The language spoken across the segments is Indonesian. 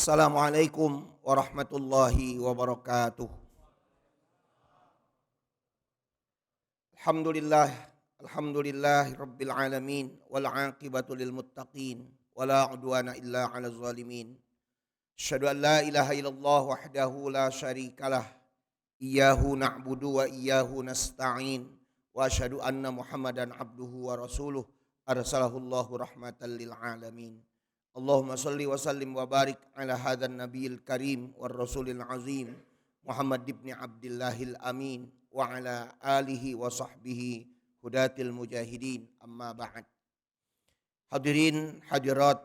Assalamualaikum warahmatullahi wabarakatuh. Alhamdulillah, alhamdulillahi rabbil alamin wal aqibatu lil muttaqin wala udwana illa 'alal zalimin. Asyhadu an la ilaha illallah wahdahu la syarikalah, iyyahu na'budu wa iyyahu nasta'in, wa asyhadu anna Muhammadan abduhu wa rasuluh arsalahu Allahu rahmatan lil alamin. Allahumma salli wa sallim wa barik ala hadzal nabiyil karim war rasulil azim Muhammad ibn Abdillahil amin wa ala alihi wa sahbihi hudatil mujahidin, amma ba'd. Hadirin hadirat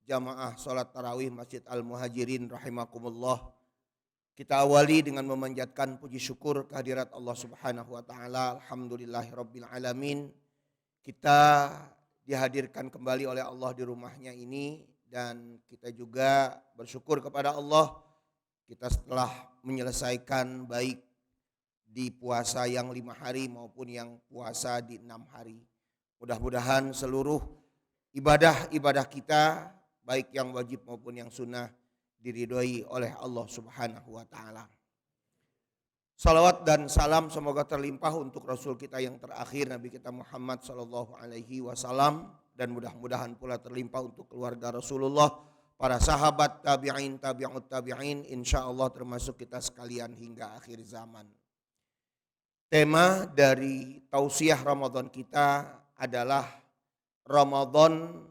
jamaah salat tarawih Masjid Al-Muhajirin rahimakumullah. Kita awali dengan memanjatkan puji syukur kehadirat Allah Subhanahu wa taala. Alhamdulillahirabbil alamin. Kita dihadirkan kembali oleh Allah di rumahnya ini, dan kita juga bersyukur kepada Allah kita setelah menyelesaikan baik di puasa yang 5 hari maupun yang puasa di 6 hari. Mudah-mudahan seluruh ibadah-ibadah kita baik yang wajib maupun yang sunnah diridhoi oleh Allah Subhanahu wa taala. Salawat dan salam semoga terlimpah untuk Rasul kita yang terakhir, Nabi kita Muhammad sallallahu alaihi wasallam, dan mudah-mudahan pula terlimpah untuk keluarga Rasulullah, para sahabat, tabi'in, tabi'ut tabi'in, insyaallah termasuk kita sekalian hingga akhir zaman. Tema dari tausiah Ramadan kita adalah Ramadan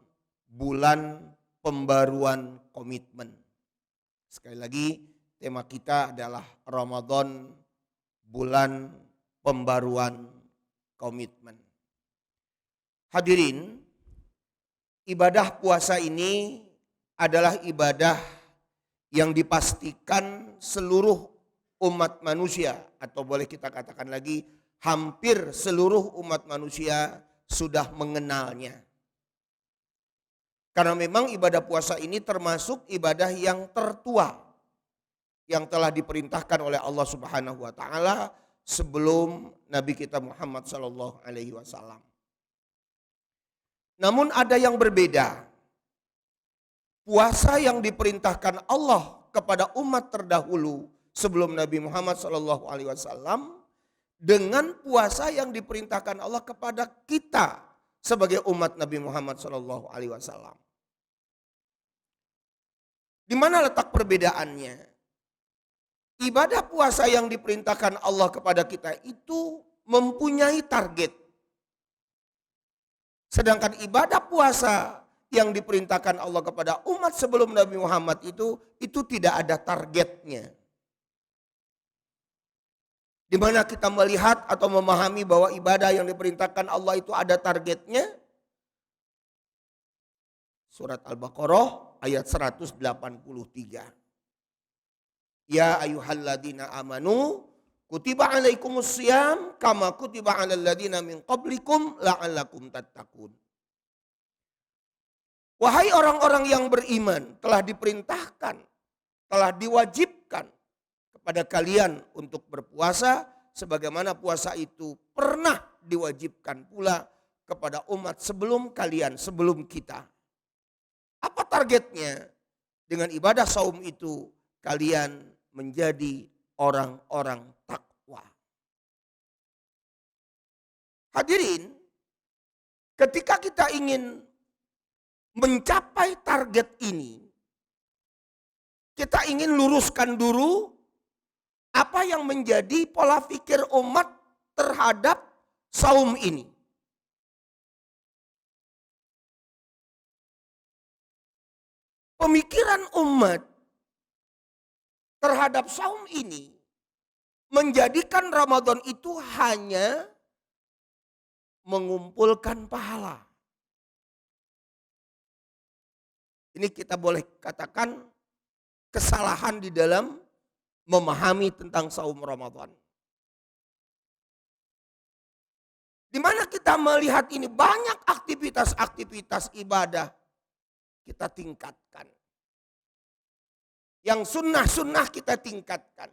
bulan pembaruan komitmen. Sekali lagi, tema kita adalah Ramadan bulan pembaruan komitmen. Hadirin, ibadah puasa ini adalah ibadah yang dipastikan seluruh umat manusia, atau boleh kita katakan lagi hampir seluruh umat manusia sudah mengenalnya. Karena memang ibadah puasa ini termasuk ibadah yang tertua yang telah diperintahkan oleh Allah Subhanahu wa taala sebelum Nabi kita Muhammad sallallahu alaihi wasallam. Namun ada yang berbeda. Puasa yang diperintahkan Allah kepada umat terdahulu sebelum Nabi Muhammad sallallahu alaihi wasallam dengan puasa yang diperintahkan Allah kepada kita sebagai umat Nabi Muhammad sallallahu alaihi wasallam. Di mana letak perbedaannya? Ibadah puasa yang diperintahkan Allah kepada kita itu mempunyai target. Sedangkan ibadah puasa yang diperintahkan Allah kepada umat sebelum Nabi Muhammad itu tidak ada targetnya. Di mana kita melihat atau memahami bahwa ibadah yang diperintahkan Allah itu ada targetnya. Surat Al-Baqarah ayat 183. Ya ayyuhalladzina amanu kutiba alaikumus syiyam kama kutiba alal ladzina min qablikum la'allakum tattaqun. Wahai orang-orang yang beriman, telah diperintahkan, telah diwajibkan kepada kalian untuk berpuasa sebagaimana puasa itu pernah diwajibkan pula kepada umat sebelum kalian, sebelum kita. Apa targetnya? Dengan ibadah saum itu kalian menjadi orang-orang takwa. Hadirin, ketika kita ingin mencapai target ini, kita ingin luruskan dulu apa yang menjadi pola pikir umat terhadap saum ini. Pemikiran umat terhadap saum ini menjadikan Ramadan itu hanya mengumpulkan pahala. Ini kita boleh katakan kesalahan di dalam memahami tentang saum Ramadan. Di mana kita melihat ini banyak aktivitas-aktivitas ibadah kita tingkatkan. Yang sunnah-sunnah kita tingkatkan.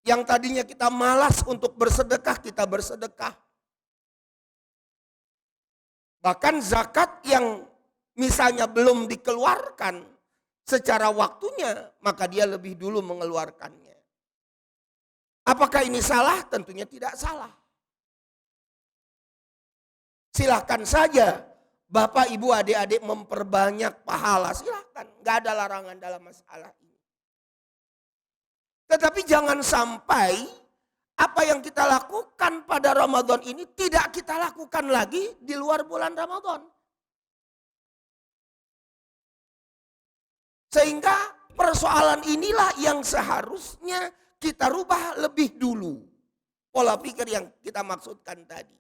Yang tadinya kita malas untuk bersedekah, kita bersedekah. Bahkan zakat yang misalnya belum dikeluarkan secara waktunya, maka dia lebih dulu mengeluarkannya. Apakah ini salah? Tentunya tidak salah. Silahkan saja Bapak, Ibu, adik-adik memperbanyak pahala. Silahkan, gak ada larangan dalam masalah ini. Tetapi jangan sampai apa yang kita lakukan pada Ramadan ini tidak kita lakukan lagi di luar bulan Ramadan. Sehingga persoalan inilah yang seharusnya kita rubah lebih dulu. Pola pikir yang kita maksudkan tadi.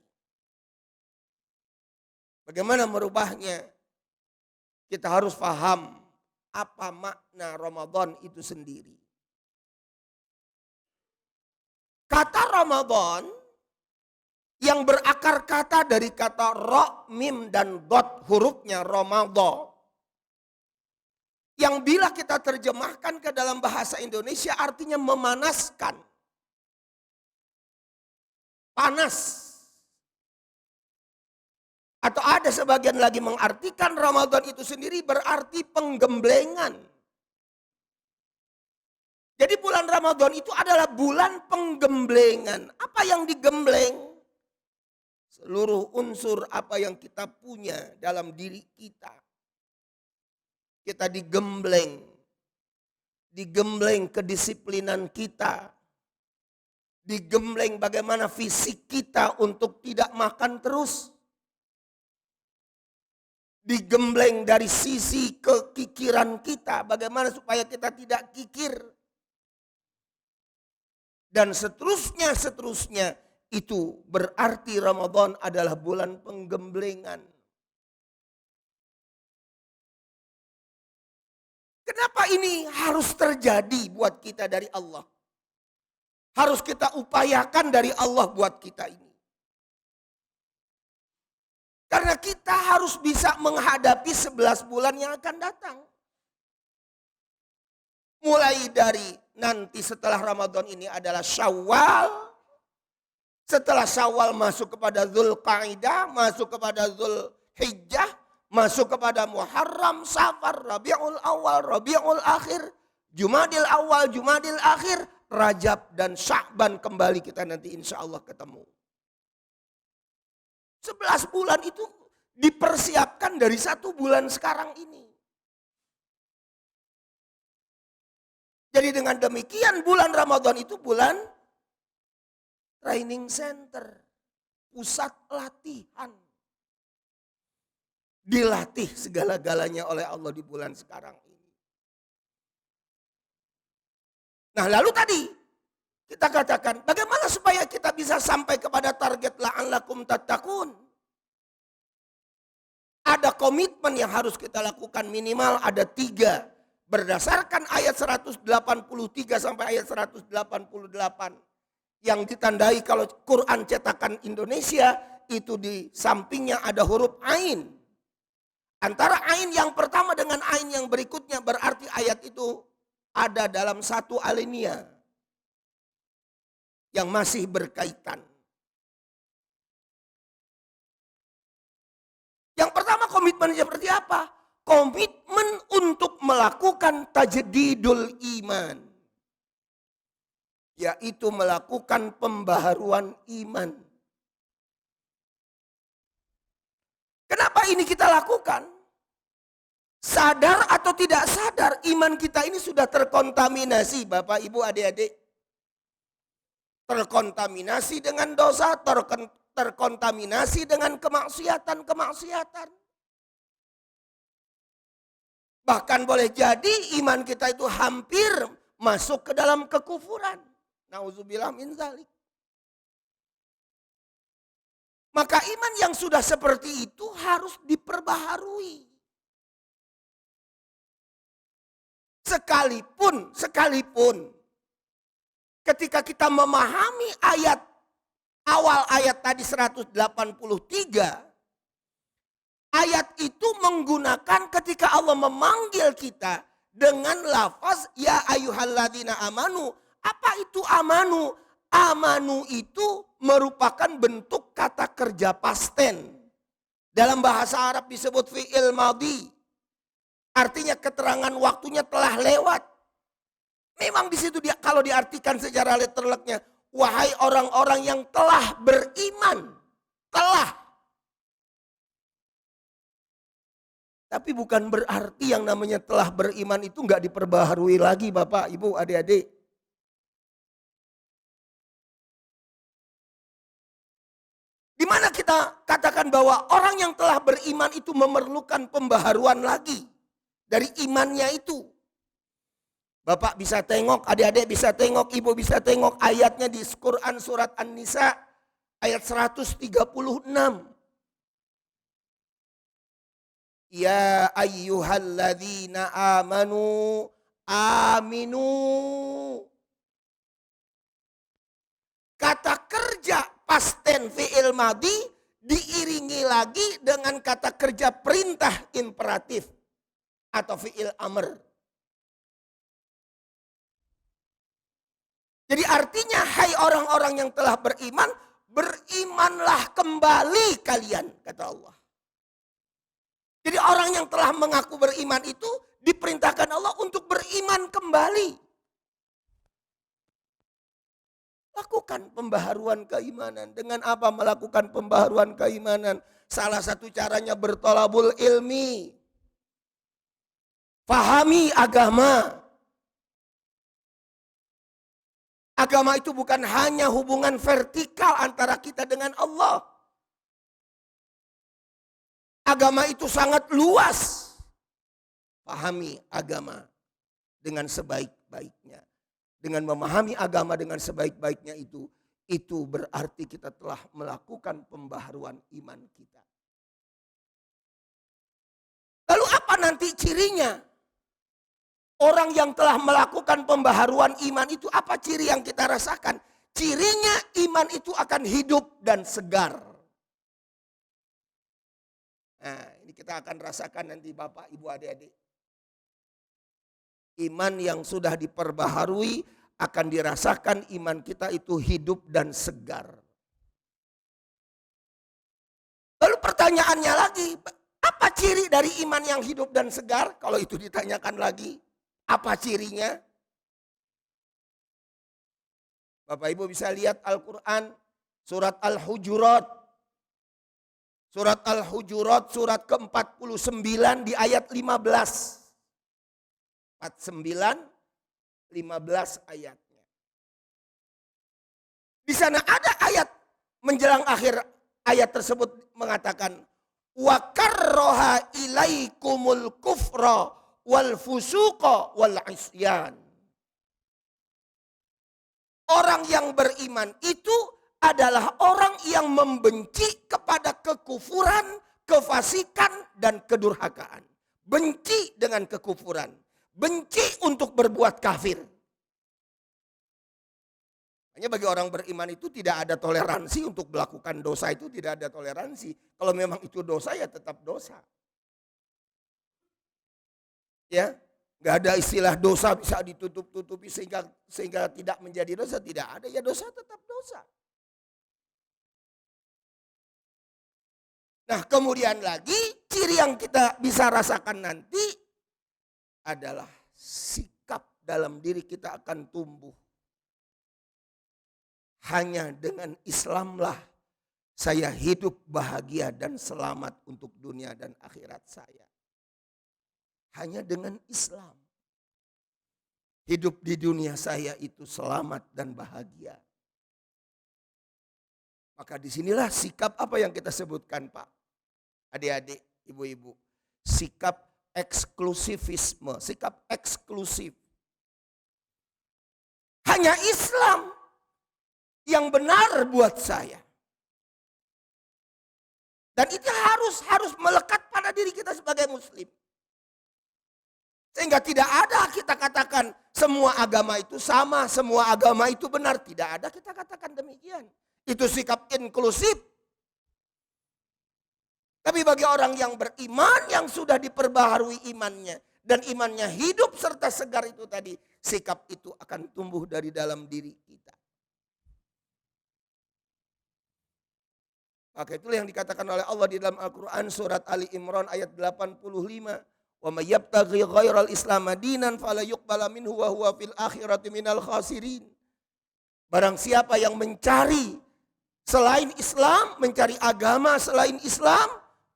Bagaimana merubahnya? Kita harus paham apa makna Ramadan itu sendiri. Kata Ramadan yang berakar kata dari kata ro, mim, dan dot, hurufnya Ramadan. Yang bila kita terjemahkan ke dalam bahasa Indonesia artinya memanaskan. Panas. Atau ada sebagian lagi mengartikan Ramadan itu sendiri berarti penggemblengan. Jadi bulan Ramadan itu adalah bulan penggemblengan. Apa yang digembleng? Seluruh unsur apa yang kita punya dalam diri kita. Kita digembleng. Digembleng kedisiplinan kita. Digembleng bagaimana fisik kita untuk tidak makan terus. Digembleng dari sisi kekikiran kita. Bagaimana supaya kita tidak kikir. Dan seterusnya itu berarti Ramadan adalah bulan penggemblengan. Kenapa ini harus terjadi buat kita dari Allah? Harus kita upayakan dari Allah buat kita ini. Karena kita harus bisa menghadapi 11 bulan yang akan datang. Mulai dari nanti setelah Ramadan ini adalah Syawal. Setelah Syawal masuk kepada Dzulqa'dah, masuk kepada Dzulhijjah, masuk kepada Muharram, Safar, Rabiul Awal, Rabiul Akhir, Jumadil Awal, Jumadil Akhir, Rajab dan Sya'ban kembali kita nanti insya Allah ketemu. 11 bulan itu dipersiapkan dari 1 bulan sekarang ini. Jadi dengan demikian bulan Ramadan itu bulan training center, pusat latihan. Dilatih segala-galanya oleh Allah di bulan sekarang ini. Nah lalu tadi kita katakan bagaimana supaya kita bisa sampai kepada target la'allakum tattaqun. Ada komitmen yang harus kita lakukan minimal ada 3. Berdasarkan ayat 183 sampai ayat 188. Yang ditandai kalau Quran cetakan Indonesia itu di sampingnya ada huruf ain. Antara ain yang pertama dengan ain yang berikutnya berarti ayat itu ada dalam satu alinea. Yang masih berkaitan. Yang pertama komitmen seperti apa? Komitmen untuk melakukan tajdidul iman. Yaitu melakukan pembaharuan iman. Kenapa ini kita lakukan? Sadar atau tidak sadar iman kita ini sudah terkontaminasi Bapak Ibu adik-adik. Terkontaminasi dengan dosa, terkontaminasi dengan kemaksiatan-kemaksiatan. Bahkan boleh jadi iman kita itu hampir masuk ke dalam kekufuran. Nauzubillah min dzalik. Maka iman yang sudah seperti itu harus diperbaharui. Sekalipun ketika kita memahami awal ayat tadi 183, ayat itu menggunakan ketika Allah memanggil kita dengan lafaz ya ayyuhalladzina amanu. Apa itu amanu? Amanu itu merupakan bentuk kata kerja past tense. Dalam bahasa Arab disebut fi'il madhi. Artinya keterangan waktunya telah lewat. Memang di situ dia kalau diartikan secara letterleknya, wahai orang-orang yang telah beriman, telah. Tapi bukan berarti yang namanya telah beriman itu nggak diperbaharui lagi Bapak, Ibu, adik-adik. Di mana kita katakan bahwa orang yang telah beriman itu memerlukan pembaharuan lagi dari imannya itu. Bapak bisa tengok, adik-adik bisa tengok, ibu bisa tengok ayatnya di Quran surat An-Nisa ayat 136. Ya ayyuhalladzina amanu aminu. Kata kerja past tense fi'il madhi diiringi lagi dengan kata kerja perintah imperatif atau fi'il amr. Jadi artinya hai orang-orang yang telah beriman, berimanlah kembali kalian, kata Allah. Jadi orang yang telah mengaku beriman itu diperintahkan Allah untuk beriman kembali. Lakukan pembaharuan keimanan. Dengan apa melakukan pembaharuan keimanan? Salah satu caranya bertolabul ilmi. Pahami agama. Agama itu bukan hanya hubungan vertikal antara kita dengan Allah. Agama itu sangat luas. Pahami agama dengan sebaik-baiknya. Dengan memahami agama dengan sebaik-baiknya itu berarti kita telah melakukan pembaharuan iman kita. Lalu apa nanti cirinya? Orang yang telah melakukan pembaharuan iman itu apa ciri yang kita rasakan? Cirinya iman itu akan hidup dan segar. Nah, ini kita akan rasakan nanti Bapak, Ibu, adik-adik. Iman yang sudah diperbaharui akan dirasakan iman kita itu hidup dan segar. Lalu pertanyaannya lagi, apa ciri dari iman yang hidup dan segar? Kalau itu ditanyakan lagi, apa cirinya? Bapak Ibu bisa lihat Al-Quran, surat Al-Hujurat. Surat Al-Hujurat surat ke-49 di ayat 15. 49, 15 ayatnya. Di sana ada ayat menjelang akhir ayat tersebut mengatakan wa karroha ilaikumul kufra wal fusuqa wal isyan. Orang yang beriman itu adalah orang yang membenci kepada kekufuran, kefasikan, dan kedurhakaan. Benci dengan kekufuran. Benci untuk berbuat kafir. Hanya bagi orang beriman itu tidak ada toleransi untuk melakukan dosa itu, tidak ada toleransi. Kalau memang itu dosa ya tetap dosa. Ya, nggak ada istilah dosa bisa ditutup-tutupi sehingga tidak menjadi dosa, tidak ada. Ya dosa tetap dosa. Nah, kemudian lagi ciri yang kita bisa rasakan nanti adalah sikap dalam diri kita akan tumbuh. Hanya dengan Islamlah saya hidup bahagia dan selamat untuk dunia dan akhirat saya. Hanya dengan Islam. Hidup di dunia saya itu selamat dan bahagia. Maka disinilah sikap apa yang kita sebutkan Pak. Adik-adik, ibu-ibu. Sikap eksklusivisme, sikap eksklusif. Hanya Islam yang benar buat saya. Dan itu harus melekat pada diri kita sebagai muslim. Sehingga tidak ada kita katakan semua agama itu sama, semua agama itu benar. Tidak ada kita katakan demikian. Itu sikap inklusif. Tapi bagi orang yang beriman, yang sudah diperbaharui imannya, dan imannya hidup serta segar itu tadi, sikap itu akan tumbuh dari dalam diri kita. Maka itulah yang dikatakan oleh Allah di dalam Al-Quran surat Ali Imran ayat 85. Wa may yabtaghi ghairal Islam dinan fala yuqbala minhu wa huwa fil akhirati minal khasirin. Barang siapa yang mencari selain Islam, mencari agama selain Islam,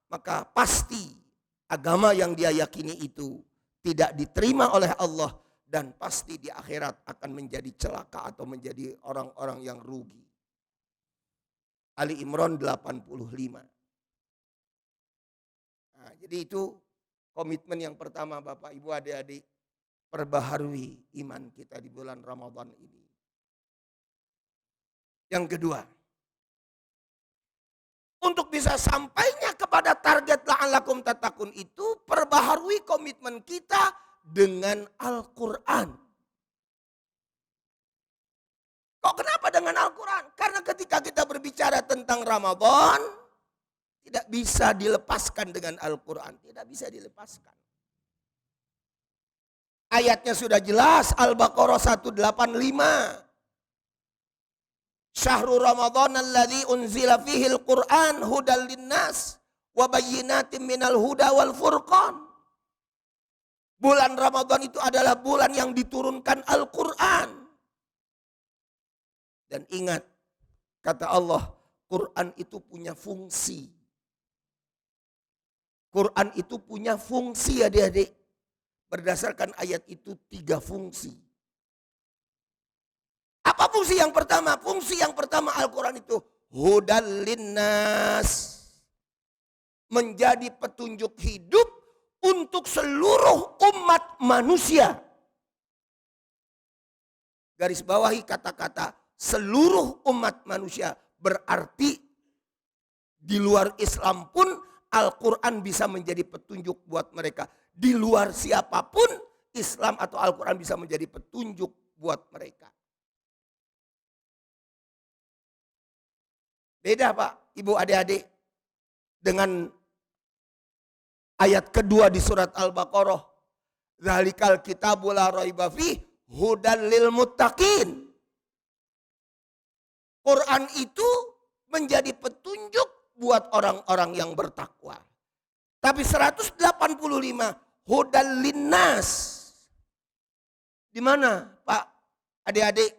maka pasti agama yang dia yakini itu tidak diterima oleh Allah dan pasti di akhirat akan menjadi celaka atau menjadi orang-orang yang rugi. Ali Imran 85. Nah, jadi itu komitmen yang pertama Bapak Ibu adik-adik, perbaharui iman kita di bulan Ramadan ini. Yang kedua, untuk bisa sampainya kepada target la'allakum tattaqun itu, perbaharui komitmen kita dengan Al-Quran. Kok kenapa dengan Al-Quran? Karena ketika kita berbicara tentang Ramadan, tidak bisa dilepaskan dengan Al-Quran. Tidak bisa dilepaskan. Ayatnya sudah jelas, Al-Baqarah 185. Syahrul Ramadan alladzi unzila fihi al-Qur'an hudal linnas wa bayyinatin minal huda wal furqan. Bulan Ramadan itu adalah bulan yang diturunkan Al-Quran. Dan ingat, kata Allah, Quran itu punya fungsi. Quran itu punya fungsi adik-adik. Berdasarkan ayat itu 3 fungsi. Apa fungsi yang pertama? Fungsi yang pertama Al-Quran itu hudal linnas. Menjadi petunjuk hidup untuk seluruh umat manusia. Garis bawahi kata-kata seluruh umat manusia. Berarti di luar Islam pun Al-Quran bisa menjadi petunjuk buat mereka. Di luar siapapun Islam atau Al-Quran bisa menjadi petunjuk buat mereka. Beda Pak, Ibu adik-adik dengan ayat kedua di surat Al-Baqarah. Zalikal kitabul la raiba fih hudal lil muttaqin. Quran itu menjadi petunjuk buat orang-orang yang bertakwa. Tapi 185 hudal linnas. Di mana Pak adik-adik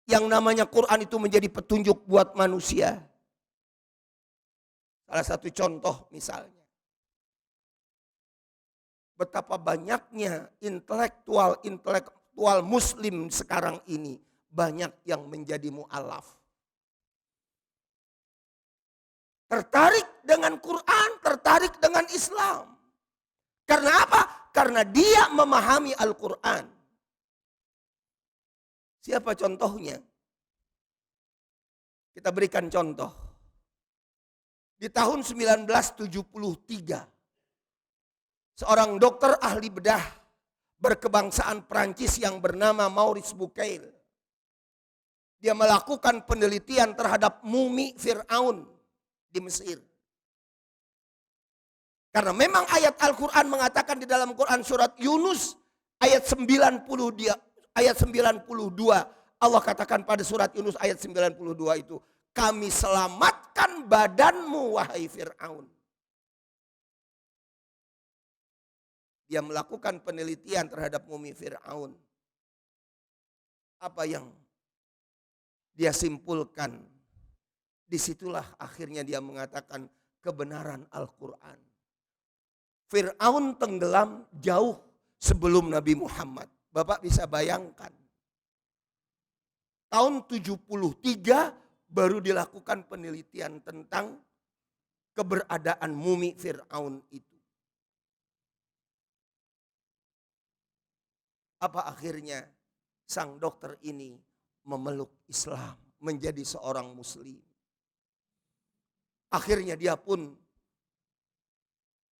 yang namanya Quran itu menjadi petunjuk buat manusia? Salah satu contoh misalnya. Betapa banyaknya intelektual muslim sekarang ini. Banyak yang menjadi mu'alaf. Tertarik dengan Quran, tertarik dengan Islam. Karena apa? Karena dia memahami Al-Quran. Siapa contohnya? Kita berikan contoh. Di tahun 1973, seorang dokter ahli bedah berkebangsaan Prancis yang bernama Maurice Bucaille. Dia melakukan penelitian terhadap mumi Fir'aun di Mesir. Karena memang ayat Al-Quran mengatakan di dalam Quran surat Yunus ayat 92, Allah katakan pada surat Yunus ayat 92 itu, kami selamatkan badanmu wahai Fir'aun. Dia melakukan penelitian terhadap mumi Fir'aun. Apa yang dia simpulkan? Disitulah akhirnya dia mengatakan kebenaran Al-Quran. Fir'aun tenggelam jauh sebelum Nabi Muhammad. Bapak bisa bayangkan. Tahun 73 baru dilakukan penelitian tentang keberadaan mumi Fir'aun itu. Apa akhirnya sang dokter ini memeluk Islam, menjadi seorang muslim. Akhirnya dia pun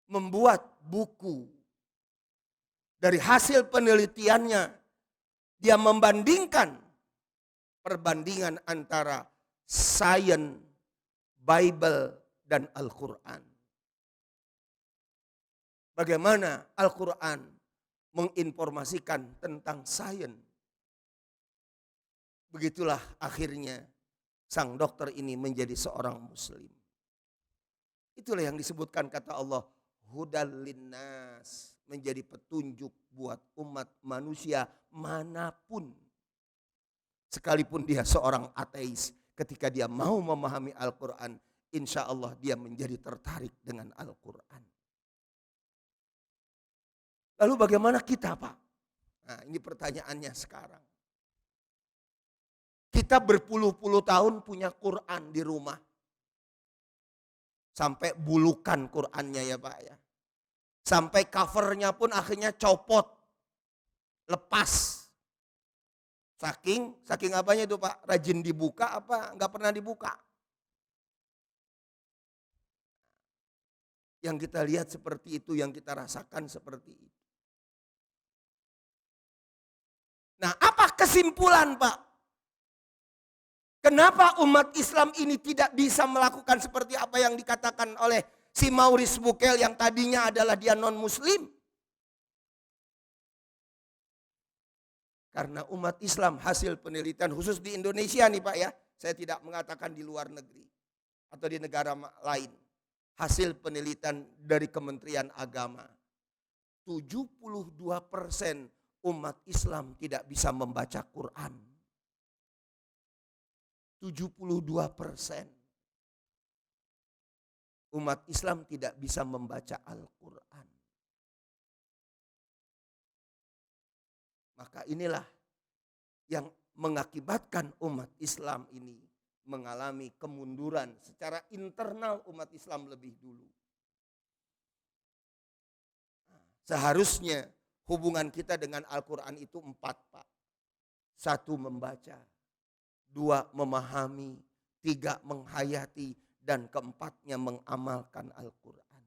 membuat buku. Dari hasil penelitiannya, dia membandingkan perbandingan antara sains, Bible, dan Al-Quran. Bagaimana Al-Quran menginformasikan tentang sains. Begitulah akhirnya sang dokter ini menjadi seorang muslim. Itulah yang disebutkan kata Allah, hudal linnas, menjadi petunjuk buat umat manusia manapun. Sekalipun dia seorang ateis, ketika dia mau memahami Al-Quran, insya Allah dia menjadi tertarik dengan Al-Quran. Lalu bagaimana kita, Pak? Nah, ini pertanyaannya sekarang. Kita berpuluh-puluh tahun punya Quran di rumah. Sampai bulukan Qurannya ya Pak ya. Sampai covernya pun akhirnya copot. Lepas. Saking apanya itu Pak? Rajin dibuka apa nggak pernah dibuka? Yang kita lihat seperti itu, yang kita rasakan seperti itu. Nah, apa kesimpulan Pak? Kenapa umat Islam ini tidak bisa melakukan seperti apa yang dikatakan oleh si Maurice Bucaille yang tadinya adalah dia non-muslim? Karena umat Islam hasil penelitian khusus di Indonesia nih Pak ya. Saya tidak mengatakan di luar negeri atau di negara lain. Hasil penelitian dari Kementerian Agama. 72% umat Islam tidak bisa membaca Quran. 72% umat Islam tidak bisa membaca Al-Quran. Maka inilah yang mengakibatkan umat Islam ini mengalami kemunduran secara internal umat Islam lebih dulu. Seharusnya hubungan kita dengan Al-Quran itu 4 Pak. 1 membaca. 2 memahami, 3 menghayati, dan 4-nya mengamalkan Al-Quran.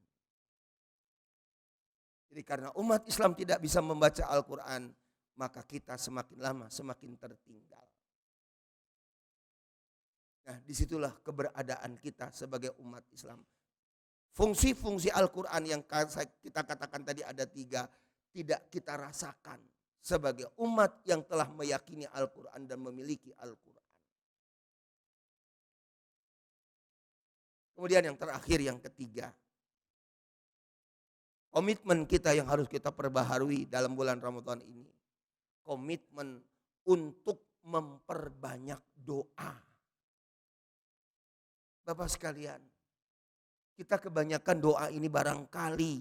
Jadi karena umat Islam tidak bisa membaca Al-Quran, maka kita semakin lama semakin tertinggal. Nah disitulah keberadaan kita sebagai umat Islam. Fungsi-fungsi Al-Quran yang kita katakan tadi ada 3, tidak kita rasakan sebagai umat yang telah meyakini Al-Quran dan memiliki Al-Quran. Kemudian yang terakhir, yang ketiga. Komitmen kita yang harus kita perbaharui dalam bulan Ramadan ini. Komitmen untuk memperbanyak doa. Bapak sekalian, kita kebanyakan doa ini barangkali.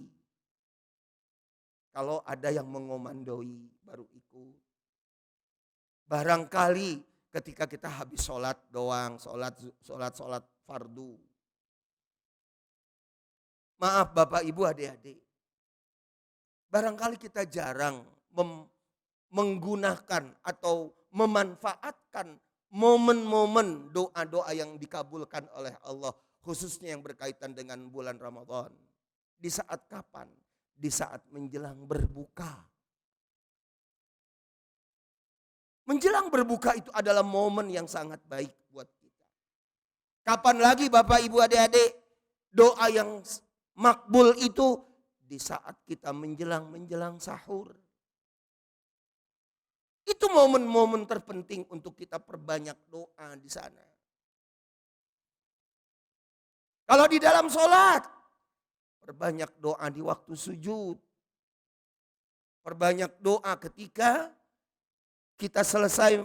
Kalau ada yang mengomandoi baru ikut. Barangkali ketika kita habis sholat doang, sholat fardu. Maaf Bapak Ibu adik-adik, barangkali kita jarang menggunakan atau memanfaatkan momen-momen doa-doa yang dikabulkan oleh Allah, khususnya yang berkaitan dengan bulan Ramadan. Di saat kapan? Di saat menjelang berbuka. Menjelang berbuka itu adalah momen yang sangat baik buat kita. Kapan lagi Bapak Ibu adik-adik doa yang makbul itu di saat kita menjelang sahur. Itu momen-momen terpenting untuk kita perbanyak doa di sana. Kalau di dalam sholat, perbanyak doa di waktu sujud. Perbanyak doa ketika kita selesai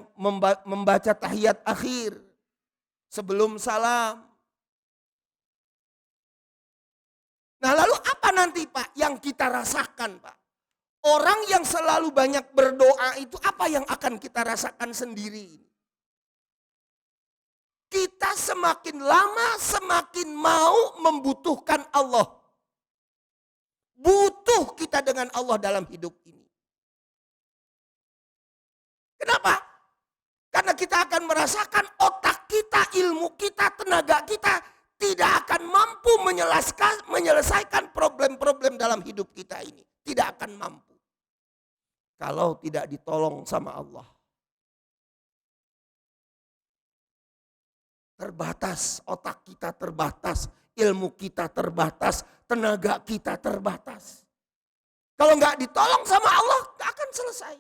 membaca tahiyat akhir. Sebelum salam. Nah lalu apa nanti Pak yang kita rasakan Pak? Orang yang selalu banyak berdoa itu apa yang akan kita rasakan sendiri? Kita semakin lama semakin mau membutuhkan Allah. Butuh kita dengan Allah dalam hidup ini. Kenapa? Karena kita akan merasakan otak kita, ilmu kita, tenaga kita tidak akan mampu menyelesaikan problem-problem dalam hidup kita ini. Tidak akan mampu. Kalau tidak ditolong sama Allah. Terbatas, otak kita terbatas, ilmu kita terbatas, tenaga kita terbatas. Kalau nggak ditolong sama Allah, nggak akan selesai.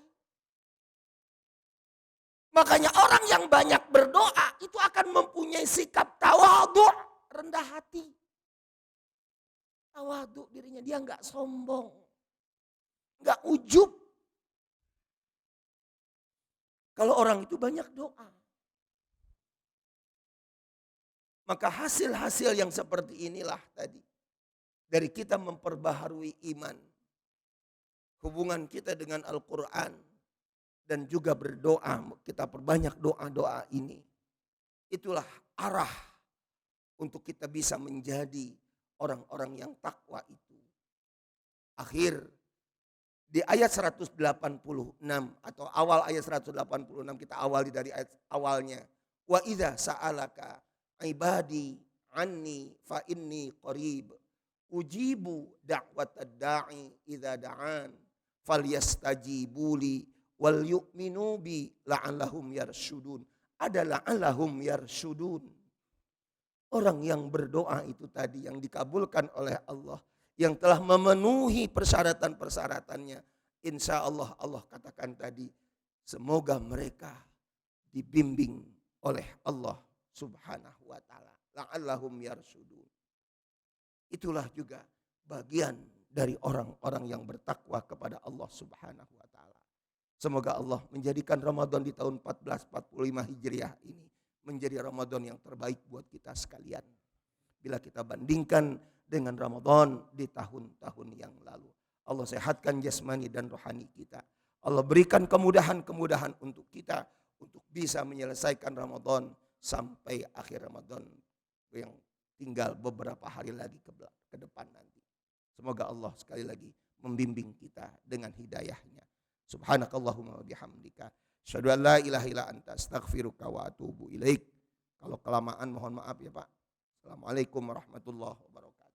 Makanya orang yang banyak berdoa itu akan mempunyai sikap tawadhu'. Rendah hati. Tawadhu dirinya, dia enggak sombong. Enggak ujub. Kalau orang itu banyak doa. Maka hasil-hasil yang seperti inilah tadi. Dari kita memperbaharui iman. Hubungan kita dengan Al-Quran. Dan juga berdoa. Kita perbanyak doa-doa ini. Itulah arah untuk kita bisa menjadi orang-orang yang takwa itu. Akhir di ayat 186 atau awal ayat 186 kita awali dari ayat awalnya. Wa idza sa'alaka ibadi anni fa inni qarib ujibu da'watad da'i idza da'an falyastajibuli wal yu'minu bi la'allahum yarsyudun. Ada la'allahum yarsyudun. Orang yang berdoa itu tadi yang dikabulkan oleh Allah, yang telah memenuhi persyaratan-persyaratannya, insya Allah, Allah katakan tadi, semoga mereka dibimbing oleh Allah subhanahu wa ta'ala. La'allahum yarsyudun. Itulah juga bagian dari orang-orang yang bertakwa kepada Allah subhanahu wa ta'ala. Semoga Allah menjadikan Ramadan di tahun 1445 Hijriah ini menjadi Ramadan yang terbaik buat kita sekalian. Bila kita bandingkan dengan Ramadan di tahun-tahun yang lalu. Allah sehatkan jasmani dan rohani kita. Allah berikan kemudahan-kemudahan untuk kita untuk bisa menyelesaikan Ramadan sampai akhir Ramadan yang tinggal beberapa hari lagi ke depan nanti. Semoga Allah sekali lagi membimbing kita dengan hidayahnya. Subhanakallahumma wa bihamdika asyhadu an la ilaha illa anta astaghfiruka wa atubu ilaik. Kalau kelamaan mohon maaf ya Pak. Assalamualaikum warahmatullahi wabarakatuh.